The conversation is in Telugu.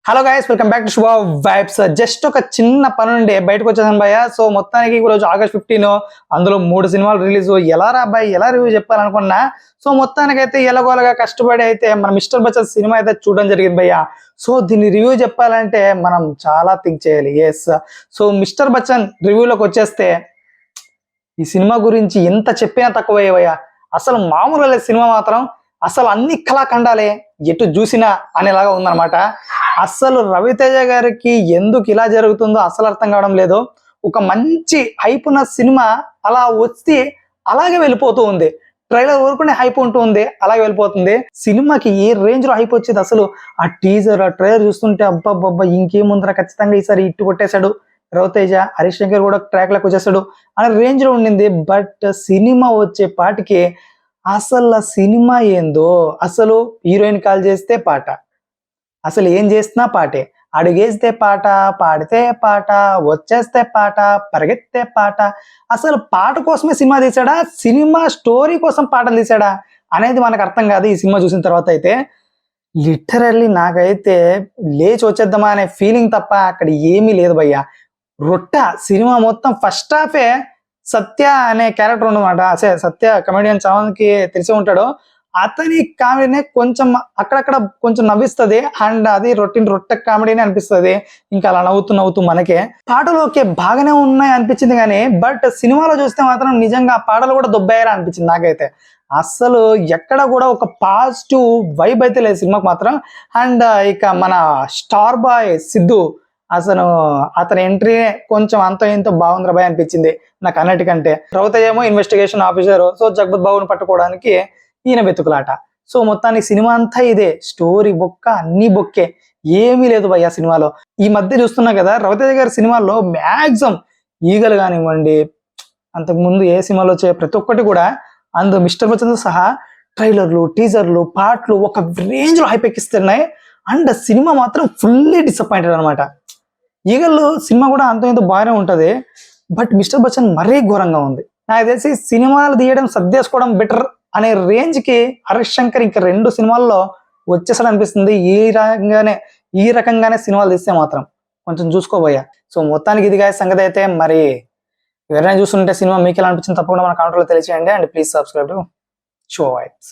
Hello guys, welcome back to శుభ వైబ్స్. జస్ట్ ఒక చిన్న పని ఉండే బయటకు వచ్చేసాను భయ్య. సో మొత్తానికి ఈరోజు ఆగస్ట్ 15 అందులో 3 సినిమాలు రిలీజ్. ఎలా రా అబ్బాయి, ఎలా రివ్యూ చెప్పాలనుకున్నా. సో మొత్తానికి అయితే ఎలాగోలాగా కష్టపడి అయితే మన మిస్టర్ బచ్చన్ సినిమా అయితే చూడడం జరిగింది భయ్య. సో దీన్ని రివ్యూ చెప్పాలంటే మనం చాలా థింక్ చేయాలి. ఎస్, సో మిస్టర్ బచ్చన్ రివ్యూలోకి వచ్చేస్తే ఈ సినిమా గురించి ఎంత చెప్పినా తక్కువే భయ్య. అసలు మామూలు లేదు సినిమా మాత్రం. అసలు అన్ని కళాఖండాలే, ఎటు చూసినా అనేలాగా ఉందన్నమాట. అస్సలు రవితేజ గారికి ఎందుకు ఇలా జరుగుతుందో అసలు అర్థం కావడం లేదు. ఒక మంచి హైప్ ఉన్న సినిమా అలా వచ్చి అలాగే వెళ్ళిపోతూ ఉంది. ట్రైలర్ వరకునే హైప్ ఉంటూ ఉంది, అలాగే వెళ్ళిపోతుంది. సినిమాకి ఏ రేంజ్ లో హైప్ వచ్చేది అసలు. ఆ టీజర్, ఆ ట్రైలర్ చూస్తుంటే అబ్బబ్బబ్బా ఇంకేముందరా, ఖచ్చితంగా ఈసారి ఇట్టు కొట్టేశాడు రవితేజ, హరీష్ శంకర్ కూడా ట్రాక్ లకు వచ్చేసాడు అనే రేంజ్ లో ఉండింది. బట్ సినిమా వచ్చే పాటికి అసలు సినిమా ఏందో, అసలు హీరోయిన్ కాల్ చేస్తే పాట, అసలు ఏం చేస్తున్నా పాటే, అడుగేస్తే పాట, పాడితే పాట, వచ్చేస్తే పాట, పరిగెత్తే పాట. అసలు పాట కోసమే సినిమా తీసాడా, సినిమా స్టోరీ కోసం పాటలు తీసాడా అనేది మనకు అర్థం కాదు ఈ సినిమా చూసిన తర్వాత అయితే. లిటరల్లీ నాకైతే లేచి వచ్చేద్దామా అనే ఫీలింగ్ తప్ప అక్కడ ఏమీ లేదు భయ్య. రొట్ట సినిమా మొత్తం ఫస్ట్ హాఫే సత్య అనే క్యారెక్టర్ ఉన్నమాట. అసే సత్య కమెడియన్ చాలా మందికి తెలిసి ఉంటాడు. అతని కామెడీనే కొంచెం అక్కడక్కడ కొంచెం నవ్విస్తుంది. అండ్ అది రొట్టె కామెడీనే అనిపిస్తుంది. ఇంకా అలా నవ్వుతూ నవ్వుతూ మనకే పాటలు ఓకే బాగానే ఉన్నాయి అనిపించింది కానీ, బట్ సినిమాలో చూస్తే మాత్రం నిజంగా ఆ పాటలు కూడా దొబ్బయ్యారా అనిపించింది నాకైతే. అస్సలు ఎక్కడ కూడా ఒక పాజిటివ్ వైబ్ అయితే లేదు సినిమాకి మాత్రం. అండ్ ఇక మన స్టార్ బాయ్ సిద్ధు, అసలు అతని ఎంట్రీ కొంచెం అంత ఇంత బాగుందిరా బాయ్ అనిపించింది నాకు అన్నిటికంటే. రవితేజ ఏమో ఇన్వెస్టిగేషన్ ఆఫీసర్, సో జగపత్ బాబుని పట్టుకోవడానికి ఈయన వెతుకులాట. సో మొత్తానికి సినిమా అంతా ఇదే, స్టోరీ బొక్క, అన్ని బొక్కే, ఏమీ లేదు భయ్య సినిమాలో. ఈ మధ్య చూస్తున్నా కదా రవితేజ గారి సినిమాల్లో మ్యాక్సిమం ఈగలు కానివ్వండి, అంతకుముందు ఏ సినిమాలో వచ్చే ప్రతి ఒక్కటి కూడా అందులో మిస్టర్ బచ్చన్ సహా ట్రైలర్లు, టీజర్లు, పాటలు ఒక రేంజ్ లో హైప్ ఎక్కిస్తున్నాయి. అండ్ సినిమా మాత్రం ఫుల్లీ డిసప్పాయింటెడ్ అనమాట. ఈగలు సినిమా కూడా అంత ఇంత బాగానే ఉంటది, బట్ మిస్టర్ బచ్చన్ మరీ ఘోరంగా ఉంది. నాకు తెలిసి సినిమాలు తీయడం సర్దేసుకోవడం బెటర్ అనే రేంజ్ కి హరీష్ శంకర్ ఇంకా 2 సినిమాల్లో వచ్చేసాడు అనిపిస్తుంది. ఈ రకంగానే సినిమాలు తీస్తే మాత్రం కొంచెం చూసుకోబోయా. సో మొత్తానికి ఇది గాయ సంగతి అయితే. మరి ఎవరైనా చూస్తుంటే సినిమా మీకు ఎలా అనిపించింది తప్పకుండా మన కామెంట్లో తెలియజేయండి. And please subscribe to show vibes.